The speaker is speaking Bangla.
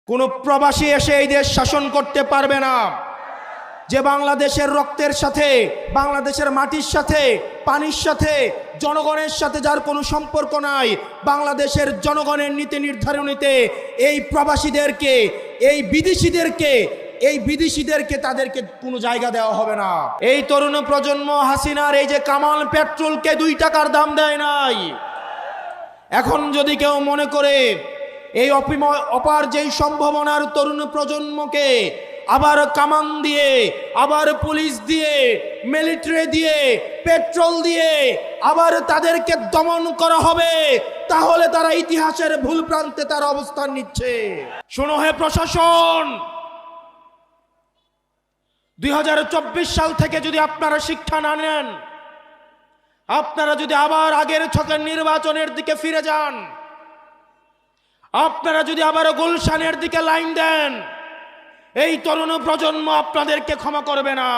কোনো প্রবাসী এসে এই দেশ শাসন করতে পারবে না। যে বাংলাদেশের রক্তের সাথে, বাংলাদেশের মাটির সাথে, পানির সাথে, জনগণের সাথে যার কোনো সম্পর্ক নাই, বাংলাদেশের জনগণের নীতি নির্ধারণীতে এই প্রবাসীদেরকে, এই বিদেশিদেরকে তাদেরকে কোনো জায়গা দেওয়া হবে না। এই তরুণ প্রজন্ম হাসিনার এই যে কামাল পেট্রোলকে 2 টাকার দাম দেয় নাই। এখন যদি কেউ মনে করে এই অপার যেই সম্ভাবনার তরুণ প্রজন্মকে আবার কামান দিয়ে, আবার পুলিশ দিয়ে, মিলিটারি দিয়ে, পেট্রোল দিয়ে আবার তাদেরকে দমন করা হবে, তাহলে তারা ইতিহাসের ভুল প্রান্তে তার অবস্থান নিচ্ছে। শোনো হে প্রশাসন, 2024 সাল থেকে যদি আপনারা শিক্ষা না নেন, আপনারা যদি আবার আগের ছকের নির্বাচনের দিকে ফিরে যান, আপনারা যদি আবার গুলশানের দিকে লাইন দেন, এই তরুণ প্রজন্ম আপনাদেরকে ক্ষমা করবে না।